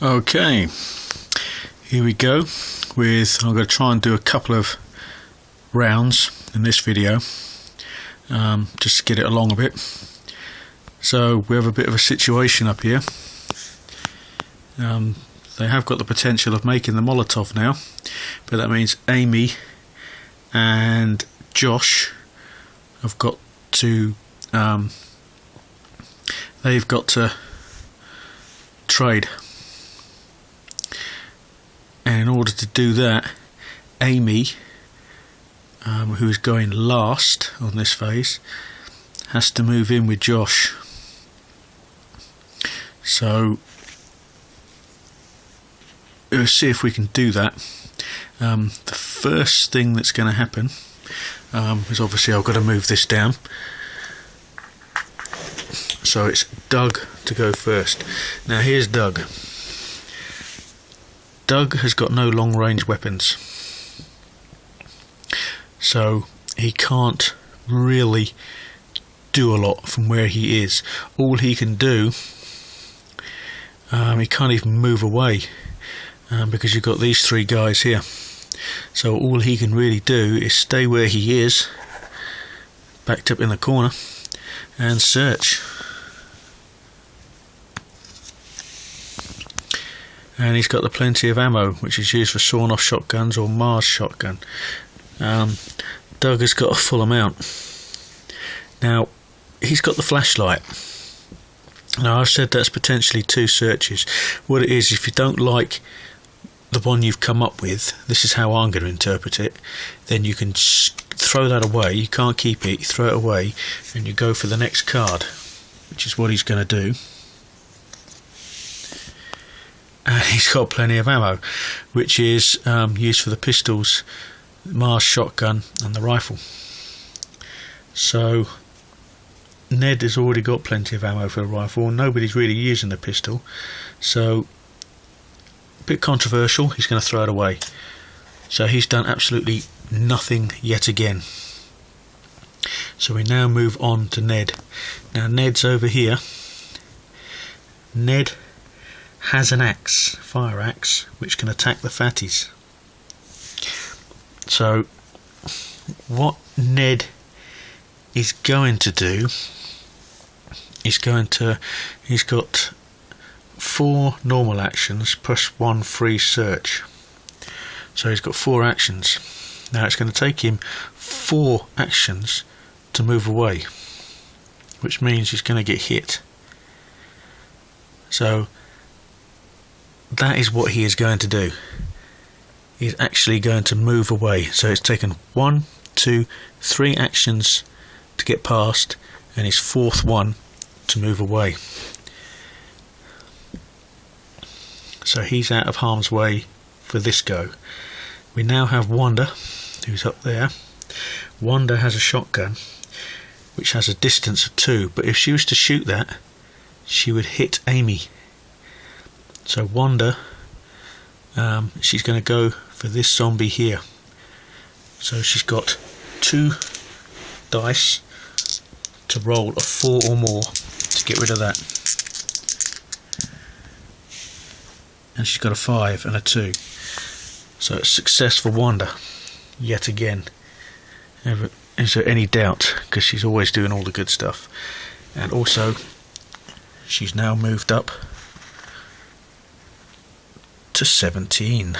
Okay, here we go with, I'm going to try and do a couple of rounds in this video, just to get it along a bit. So we have a bit of a situation up here. They have got the potential of making the Molotov now, but that means Amy and Josh have got to they've got to trade, and in order to do that, Amy, who is going last on this phase, has to move in with Josh. So we'll see if we can do that. The first thing that's going to happen is obviously I've got to move this down. So it's Doug to go first. Now here's Doug. Doug has got no long range weapons, so he can't really do a lot from where he is. All he can do, he can't even move away, because you've got these three guys here. So all he can really do is stay where he is, backed up in the corner, and search. And he's got the plenty of ammo, which is used for sawn off shotguns or Mars shotgun. Doug has got a full amount. Now he's got the flashlight. Now I've said that's potentially two searches. What it is, if you don't like the one you've come up with, this is how I'm going to interpret it, then you can throw that away. You can't keep it, you throw it away, and you go for the next card, which is what he's going to do. And he's got plenty of ammo, which is used for the pistols, Mars shotgun and the rifle. So Ned has already got plenty of ammo for the rifle, and nobody's really using the pistol, so a bit controversial. He's going to throw it away. So he's done absolutely nothing yet again. So we now move on to Ned. Now Ned's over here. Ned has an axe, fire axe, which can attack the fatties. So what Ned is going to do is he's got 4 normal actions plus 1 free search. So he's got 4 actions. Now it's going to take him 4 actions to move away, which means he's going to get hit. So that is what he is going to do. He's actually going to move away. So it's taken 1, 2, 3 actions to get past, and his 4th one to move away. So he's out of harm's way for this go. We now have Wanda, who's up there. Wanda has a shotgun which has a distance of 2, but if she was to shoot that, she would hit Amy. So Wanda, she's going to go for this zombie here. So she's got 2 dice to roll a 4 or more to get rid of that. And she's got a 5 and a 2. So it's success for Wanda, yet again. Is there any doubt? Because she's always doing all the good stuff. And also, she's now moved up to 17.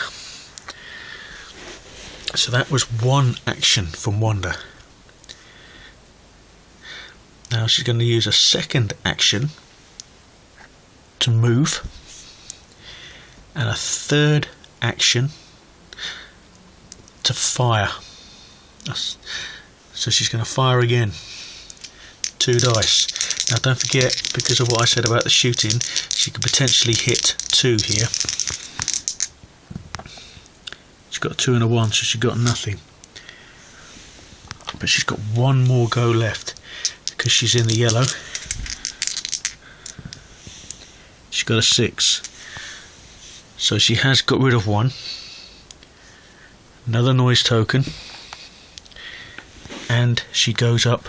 So that was 1 action from Wanda. Now she's going to use a 2nd action to move, and a 3rd action to fire. So she's going to fire again. 2 dice. Now don't forget, because of what I said about the shooting, she could potentially hit 2 here. She's got a 2 and a 1, so she's got nothing. But she's got 1 more go left, because she's in the yellow. She's got a 6. So she has got rid of 1. Another noise token. And she goes up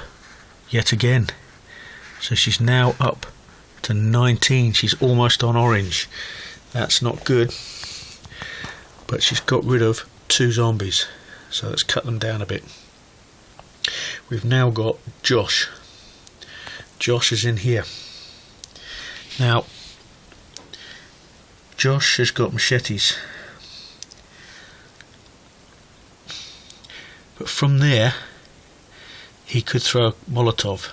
yet again. So she's now up to 19. She's almost on orange. That's not good, but she's got rid of 2 zombies, so let's cut them down a bit. We've now got Josh. Josh is in here. Now, Josh has got machetes, but from there he could throw a Molotov.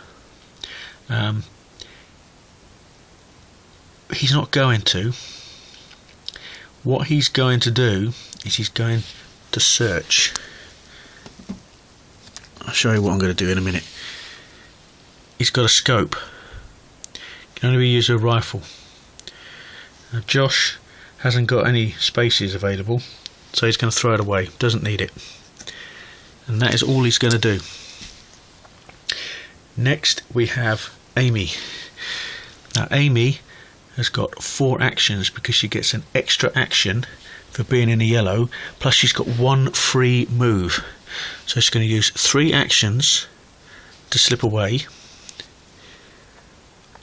He's not going to. What he's going to do is he's going to search. I'll show you what I'm going to do in a minute. He's got a scope. Can only be used with a rifle. Now Josh hasn't got any spaces available, so he's going to throw it away. Doesn't need it. And that is all he's going to do. Next we have Amy. Now Amy has got 4 actions because she gets an extra action for being in a yellow, plus she's got 1 free move. So she's going to use 3 actions to slip away,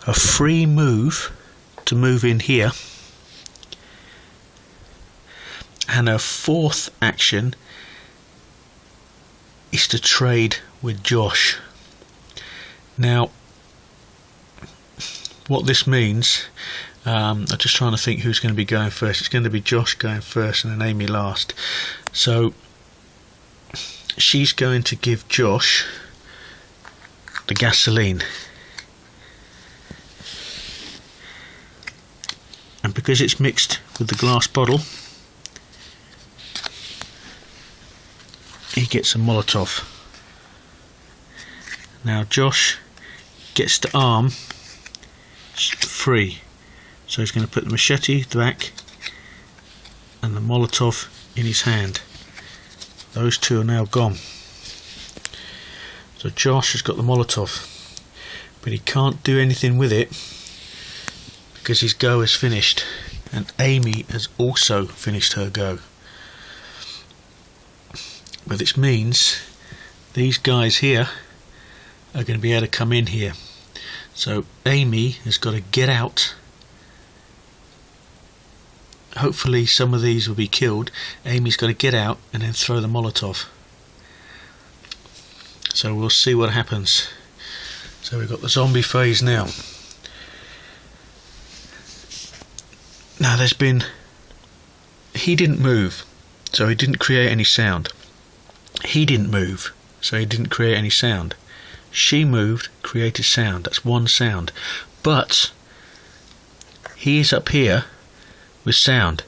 a free move to move in here, and her 4th action is to trade with Josh. Now what this means, I'm just trying to think who's going to be going first. It's going to be Josh going first and then Amy last. So she's going to give Josh the gasoline, and because it's mixed with the glass bottle, he gets a Molotov. Now Josh gets the arm free, so he's going to put the machete back and the Molotov in his hand. Those 2 are now gone. So Josh has got the Molotov, but he can't do anything with it because his go is finished, and Amy has also finished her go. But this means these guys here are going to be able to come in here. So Amy has got to get out. Hopefully some of these will be killed. Amy's got to get out and then throw the Molotov. So we'll see what happens. So we've got the zombie phase now. Now he didn't move, so he didn't create any sound. He didn't move, so he didn't create any sound. She moved, created sound. That's 1 sound. But he is up here with sound.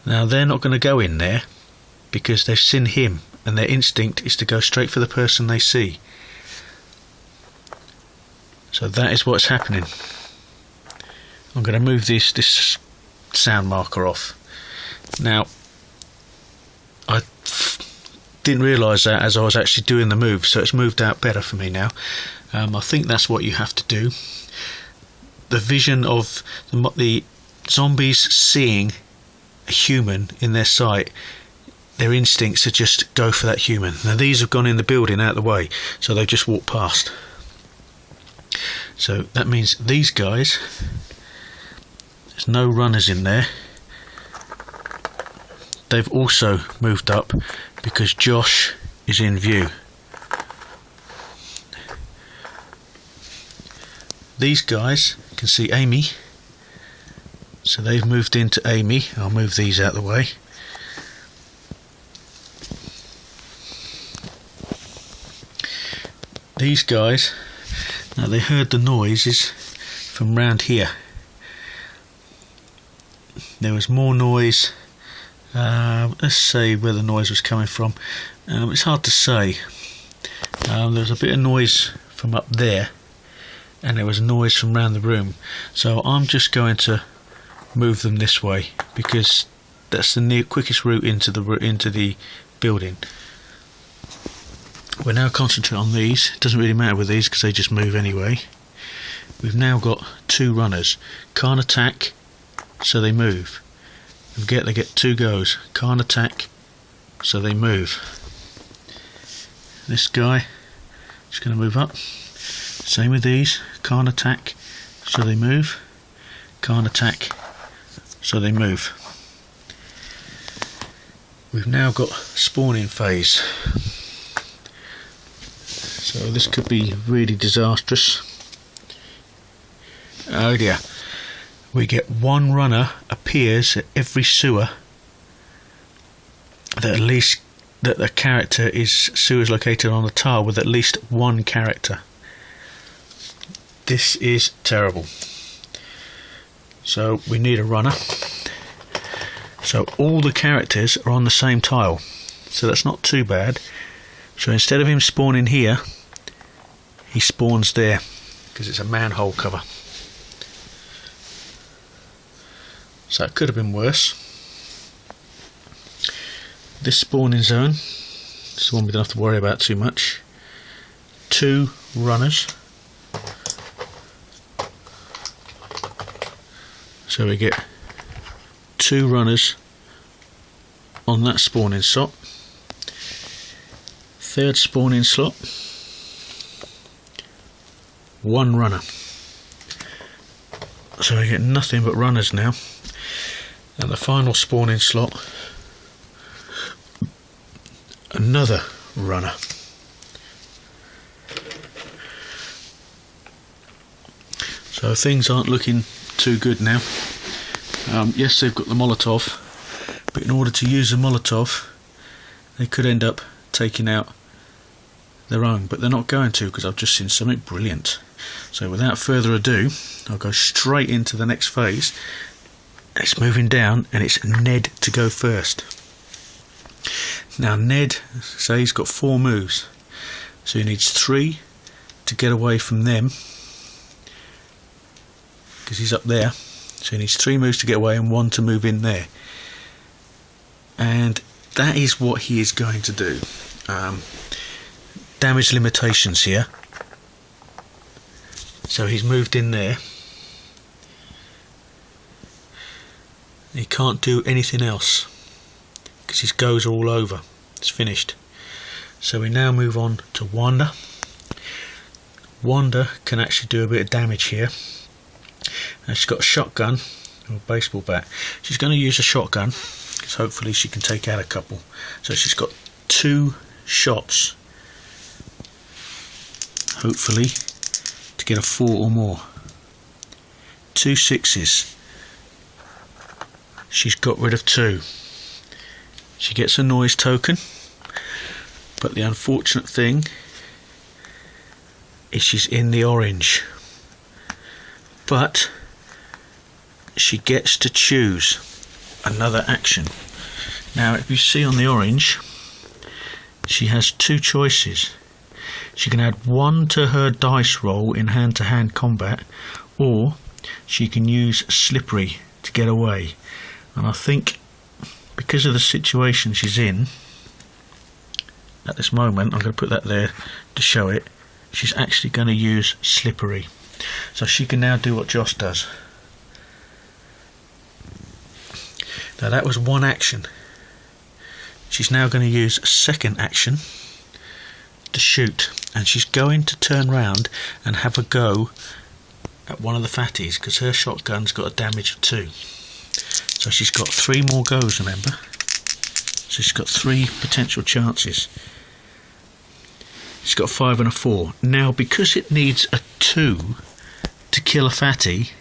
Now they're not going to go in there because they've seen him, and their instinct is to go straight for the person they see. So that is what's happening. I'm going to move this sound marker off. Now I didn't realise that as I was actually doing the move, so it's moved out better for me now. I think that's what you have to do. The vision of the zombies seeing a human in their sight, their instincts are just go for that human. Now these have gone in the building out of the way, so they've just walked past. So that means these guys, there's no runners in there. They've also moved up because Josh is in view. These guys can see Amy, so they've moved into Amy. I'll move these out of the way. These guys, now they heard the noises from round here. There was more noise. Let's say where the noise was coming from. It's hard to say. There was a bit of noise from up there, and there was noise from around the room. So I'm just going to move them this way because that's the quickest route into the building. We're now concentrating on these. It doesn't really matter with these because they just move anyway. We've now got 2 runners. Can't attack, so they move. And they get 2 goes. Can't attack, so they move. This guy is going to move up. Same with these. Can't attack, so they move. Can't attack, so they move. We've now got spawning phase, so this could be really disastrous. Oh dear. We get one runner appears at every sewer that the character is sewer is located on the tile with at least one character. This is terrible. So we need a runner. So all the characters are on the same tile, so that's not too bad. So instead of him spawning here, he spawns there because it's a manhole cover. So it could have been worse. This spawning zone, this is the one we don't have to worry about too much. 2 runners. So we get 2 runners on that spawning slot. 3rd spawning slot, 1 runner. So we get nothing but runners now. And the final spawning slot, another runner. So things aren't looking too good now. Yes, they've got the Molotov, but in order to use the Molotov they could end up taking out their own, but they're not going to, because I've just seen something brilliant. So without further ado, I'll go straight into the next phase. It's moving down and it's Ned to go first. Now Ned, say he's got 4 moves, so he needs 3 to get away from them because he's up there. So he needs 3 moves to get away and 1 to move in there. And that is what he is going to do. Damage limitations here. So he's moved in there. He can't do anything else because his goes are all over. It's finished. So we now move on to Wanda. Wanda can actually do a bit of damage here. And she's got a shotgun or a baseball bat. She's going to use a shotgun because hopefully she can take out a couple. So she's got 2 shots, hopefully, to get a 4 or more. 2 6s. She's got rid of 2. She gets a noise token, but the unfortunate thing is she's in the orange. But she gets to choose another action. Now if you see on the orange, she has 2 choices. She can add 1 to her dice roll in hand-to-hand combat, or she can use slippery to get away. And I think because of the situation she's in at this moment, I'm going to put that there to show it, she's actually going to use slippery. So she can now do what Josh does. Now that was 1 action. She's now going to use a 2nd action to shoot, and she's going to turn round and have a go at one of the fatties because her shotgun's got a damage of 2. So she's got 3 more goes, remember? So she's got 3 potential chances. She's got a 5 and a 4. Now because it needs a 2 to kill a fatty,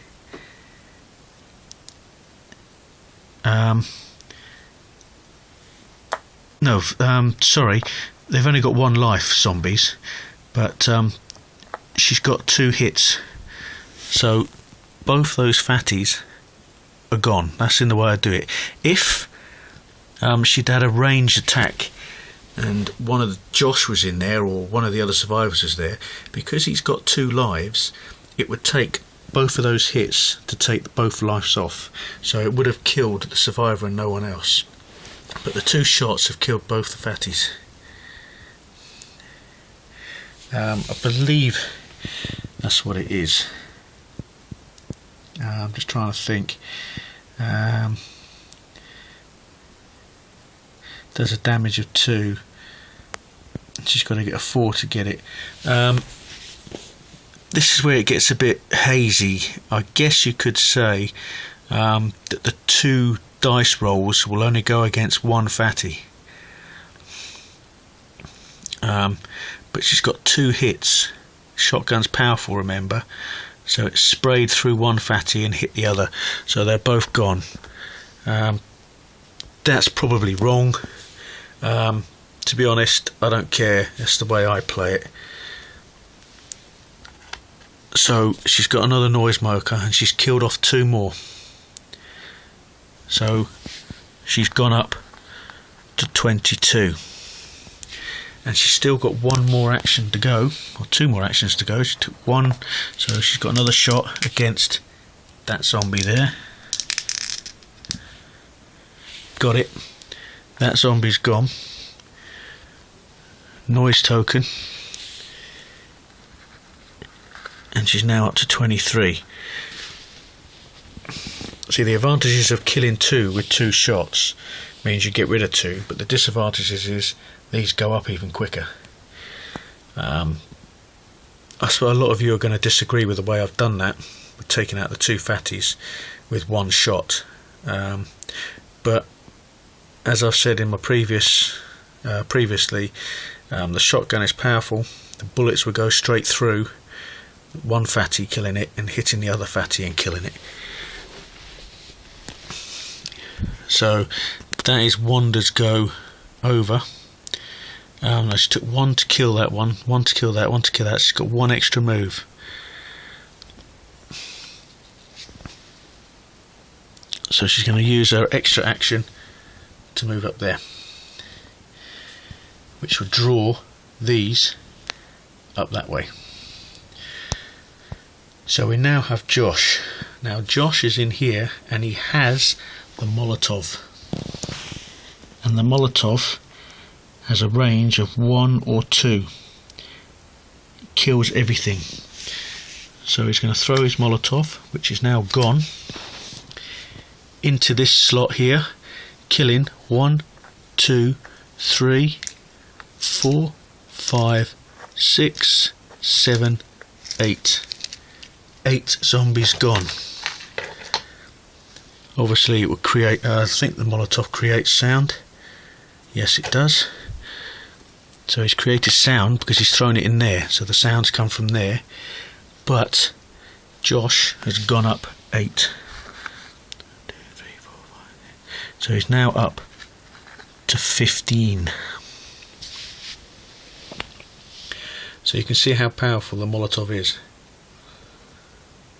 sorry, they've only got 1 life, zombies, but she's got 2 hits, so both those fatties are gone. That's in the way I do it. If she'd had a ranged attack and one of Josh was in there, or one of the other survivors was there, because he's got 2 lives, it would take both of those hits to take both lives off, so it would have killed the survivor and no one else. But the 2 shots have killed both the fatties. I believe that's what it is. I'm just trying to think. There's a damage of 2. She's got to get a 4 to get it. This is where it gets a bit hazy. I guess you could say that the 2 dice rolls will only go against 1 fatty. But she's got 2 hits. Shotgun's powerful, remember, so it sprayed through 1 fatty and hit the other, so they're both gone. That's probably wrong. To be honest, I don't care. That's the way I play it. So she's got another noise maker and she's killed off 2 more. So she's gone up to 22. And she's still got 1 more action to go, or 2 more actions to go. She took 1, so she's got another shot against that zombie there. Got it. That zombie's gone. Noise token. And she's now up to 23. See, the advantages of killing 2 with 2 shots means you get rid of 2, but the disadvantages is these go up even quicker. I suppose a lot of you are going to disagree with the way I've done that, with taking out the 2 fatties with 1 shot. But as I've said in my previously, the shotgun is powerful. The bullets will go straight through 1 fatty, killing it, and hitting the other fatty and killing it. So that is Wanda's go over. She took 1 to kill that one, 1 to kill that, 1 to kill that. She's got 1 extra move. So she's going to use her extra action to move up there, which will draw these up that way. So we now have Josh. Now Josh is in here and he has the Molotov. And the Molotov has a range of 1 or 2. It kills everything. So he's going to throw his Molotov, which is now gone, into this slot here, killing 1, 2, 3, 4, 5, 6, 7, 8. 8 zombies gone. Obviously it would create, I think the Molotov creates sound. Yes, it does. So he's created sound because he's thrown it in there, so the sounds come from there. But Josh has gone up 8. 2, 3, 4, 5. So he's now up to 15. So you can see how powerful the Molotov is.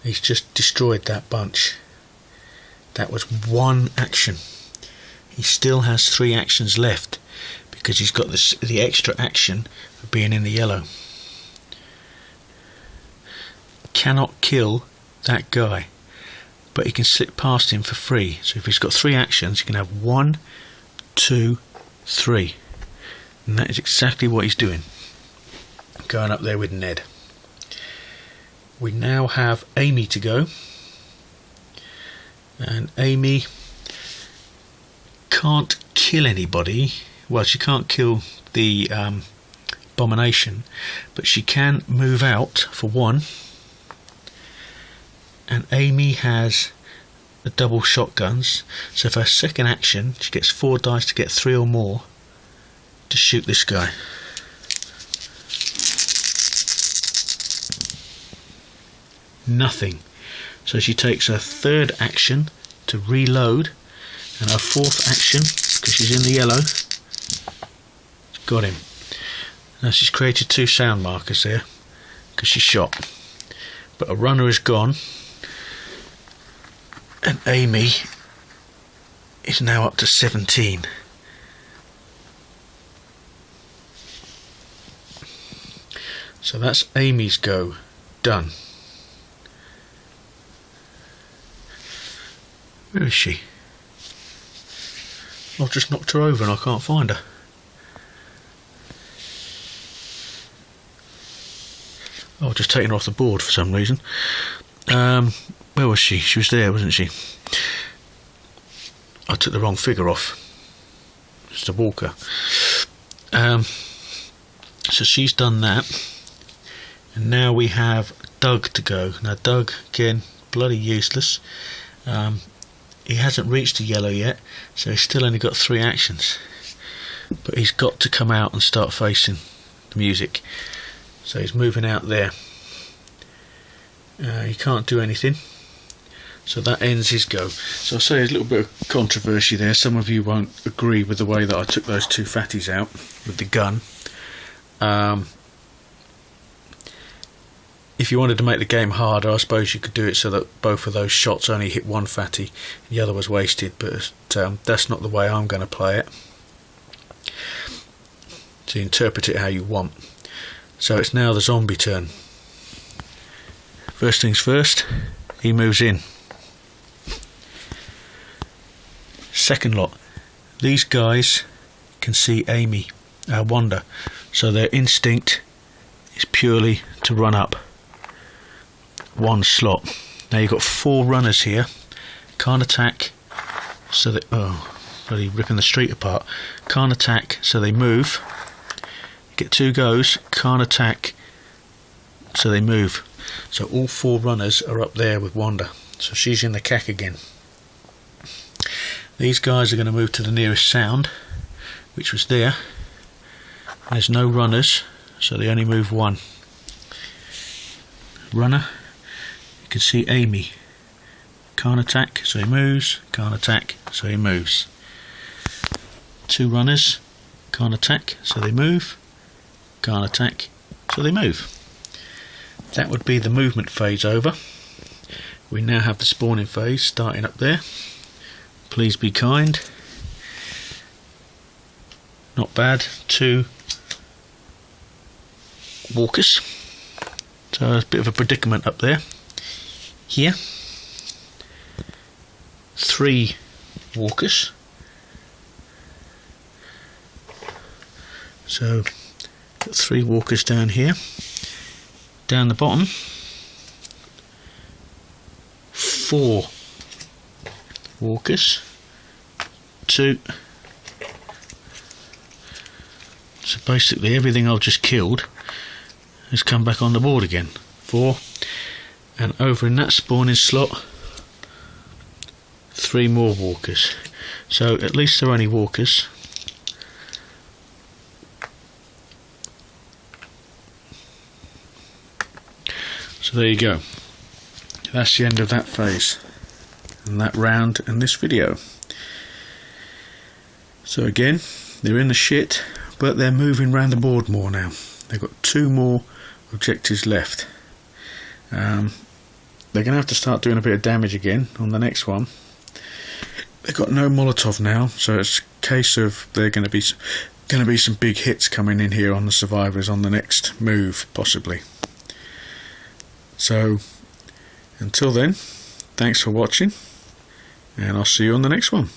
He's just destroyed that bunch. That was 1 action. He still has 3 actions left because he's got the extra action of being in the yellow. Cannot kill that guy, but he can slip past him for free. So if he's got 3 actions, you can have 1, 2, 3, and that is exactly what he's doing, going up there with Ned. We now have Amy to go, and Amy can't kill anybody. Well, she can't kill the abomination, but she can move out for 1. And Amy has the double shotguns, so for her second action she gets 4 dice to get 3 or more to shoot this guy. Nothing. So she takes her 3rd action to reload, and her 4th action, because she's in the yellow, got him. Now she's created 2 sound markers here because she's shot, but a runner is gone, and Amy is now up to 17. So that's Amy's go done. Where is she? I've just knocked her over and I can't find her. Oh, I've just taken her off the board for some reason. Where was she? She was there, wasn't she? I took the wrong figure off. It's a walker. So she's done that. And now we have Doug to go. Now Doug, again, bloody useless. he hasn't reached the yellow yet, so he's still only got 3 actions. But he's got to come out and start facing the music. So he's moving out there. He can't do anything, so that ends his go. So I'll say there's a little bit of controversy there. Some of you won't agree with the way that I took those 2 fatties out with the gun. If you wanted to make the game harder, I suppose you could do it so that both of those shots only hit 1 fatty and the other was wasted, but that's not the way I'm going to play it. So you interpret it how you want. So it's now the zombie turn. First things first, he moves in. Second lot, these guys can see Wanda, so their instinct is purely to run up 1 slot. Now you've got 4 runners here, can't attack, so they bloody ripping the street apart. Can't attack, so they move. Get 2 goes, can't attack, so they move. So all 4 runners are up there with Wanda, so she's in the cack again. These guys are going to move to the nearest sound, which was there. There's no runners, so they only move 1 runner. You can see Amy can't attack, so he moves, can't attack, so he moves. 2 runners can't attack, so they move, can't attack, so they move. That would be the movement phase over. We now have the spawning phase starting up there. Please be kind. Not bad. 2 walkers. So there's a bit of a predicament up there. Here, 3 walkers. So got 3 walkers down here. Down the bottom, 4 walkers, 2. So basically everything I've just killed has come back on the board again. 4, and over in that spawning slot, 3 more walkers. So at least they're only walkers. So there you go. That's the end of that phase and that round and this video. So again, they're in the shit, but they're moving around the board more now. They've got 2 more objectives left. They're going to have to start doing a bit of damage again on the next one. They've got no Molotov now, so it's a case of they're going to be some big hits coming in here on the survivors on the next move, possibly. So until then, thanks for watching, and I'll see you on the next one.